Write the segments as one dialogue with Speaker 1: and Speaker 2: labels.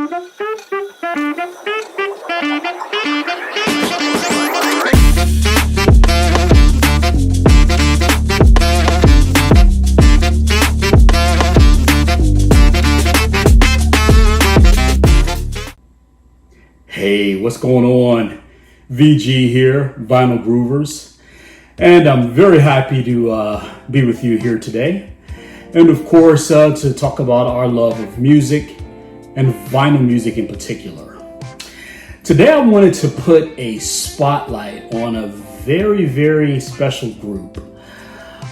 Speaker 1: Hey, what's going on? VG here, Vinyl Groovers, and I'm very happy to be with you here today. And of course, to talk about our love of music and vinyl music in particular. Today, I wanted to put a spotlight on a very, very special group.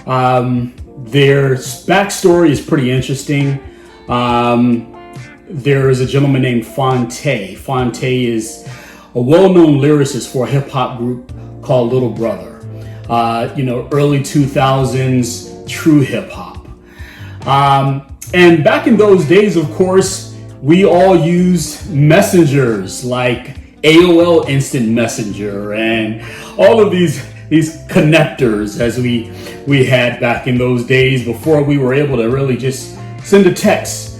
Speaker 1: Their backstory is pretty interesting. There is a gentleman named Phonte. Phonte is a well-known lyricist for a hip-hop group called Little Brother. Early 2000s true hip-hop. And back in those days, of course, we all used messengers like AOL Instant Messenger and all of these connectors as we had back in those days before we were able to really just send a text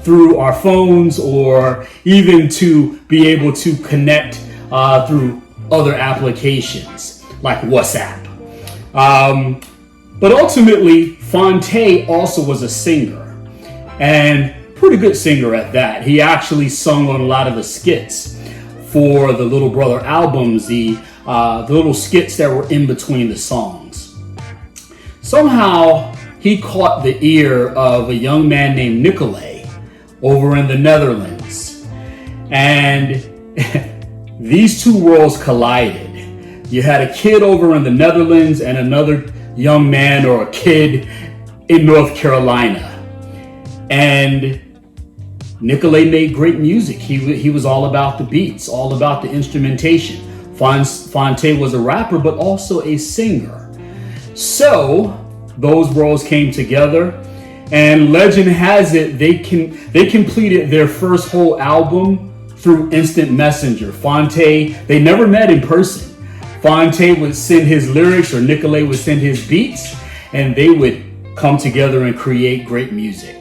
Speaker 1: through our phones, or even to be able to connect through other applications like WhatsApp. But ultimately, Phonte also was a singer, and pretty good singer at that. He actually sung on a lot of the skits for the Little Brother albums, the little skits that were in between the songs. Somehow, he caught the ear of a young man named Nicolay over in the Netherlands. And these two worlds collided. You had a kid over in the Netherlands and another young man or a kid in North Carolina. And Nicolay made great music. He was all about the beats, all about the instrumentation. Phonte was a rapper, but also a singer. So those worlds came together, and legend has it they completed their first whole album through Instant Messenger. Phonte, they never met in person. Phonte would send his lyrics, or Nicolay would send his beats, and they would come together and create great music.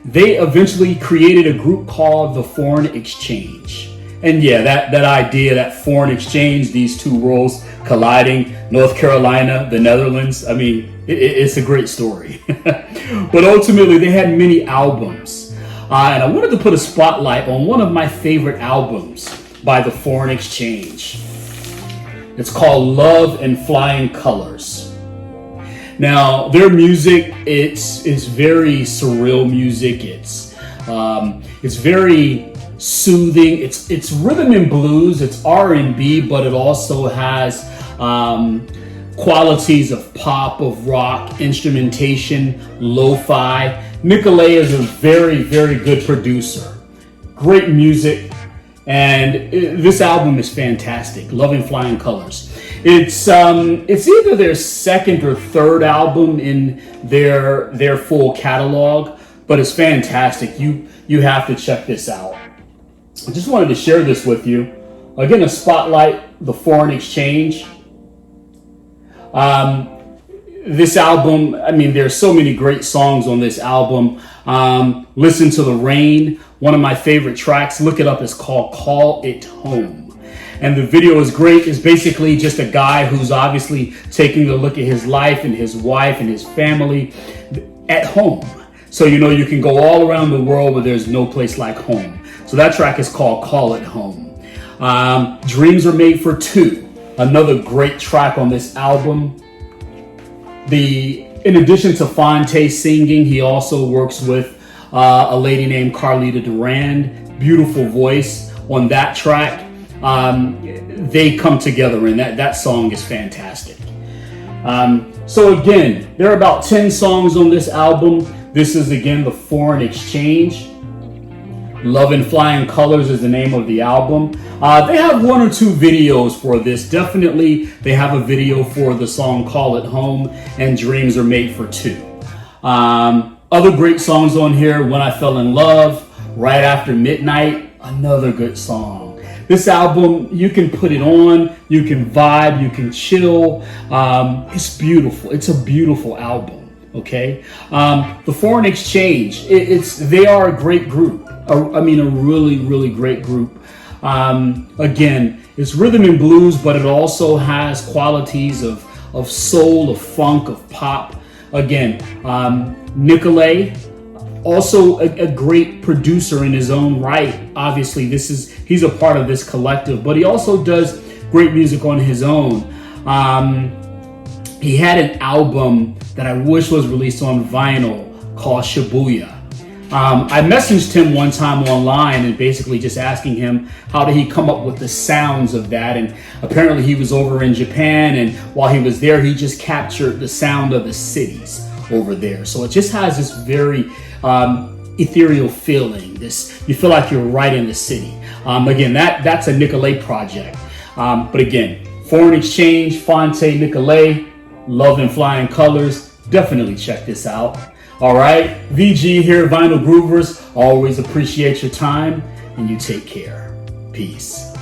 Speaker 1: They eventually created a group called the Foreign Exchange. And yeah, that idea, that foreign exchange, these two worlds colliding, North Carolina, the Netherlands, I mean, it's a great story. But ultimately, they had many albums. And I wanted to put a spotlight on one of my favorite albums by the Foreign Exchange. It's called Love in Flying Colors. Now, their music, it's very surreal music. It's very soothing. It's rhythm and blues. It's R&B, but it also has qualities of pop, of rock, instrumentation, lo-fi. Nicolay is a very, very good producer. Great music, and this album is fantastic. Love in Flying Colors. It's either their second or third album in their full catalog, but it's fantastic. You have to check this out. I just wanted to share this with you. Again, a spotlight, the Foreign Exchange. This album, I mean, there's so many great songs on this album. Listen to The Rain, one of my favorite tracks. Look it up. It's called Call It Home. And the video is great. It's basically just a guy who's obviously taking a look at his life and his wife and his family at home. So, you can go all around the world, but there's no place like home. So that track is called Call It Home. Dreams Are Made for Two, another great track on this album. In addition to Phonte singing, he also works with a lady named Carlita Durand. Beautiful voice on that track. They come together, and that song is fantastic. So again, there are about 10 songs on this album. This is again the Foreign Exchange. Love in Flying Colors is the name of the album. They have one or two videos for this. Definitely, they have a video for the song Call It Home and Dreams Are Made for Two. Other great songs on here, When I Fell in Love, Right After Midnight, another good song. This album, you can put it on, you can vibe, you can chill. It's beautiful. It's a beautiful album, okay? The Foreign Exchange, they are a great group. I mean, a really, really great group. Again, it's rhythm and blues, but it also has qualities of soul, of funk, of pop. Again, Nicolay, also a great producer in his own right. Obviously, he's a part of this collective, but he also does great music on his own. He had an album that I wish was released on vinyl called Shibuya. I messaged him one time online and basically just asking him how did he come up with the sounds of that, and apparently he was over in Japan, and while he was there he just captured the sound of the cities over there. So it just has this very ethereal feeling. You feel like you're right in the city. Again, that's a Nicolay project. But again, Foreign Exchange, Phonte, Nicolay, Love and Flying Colors. Definitely check this out. All right, VG here, Vinyl Groovers. Always appreciate your time, and you take care. Peace.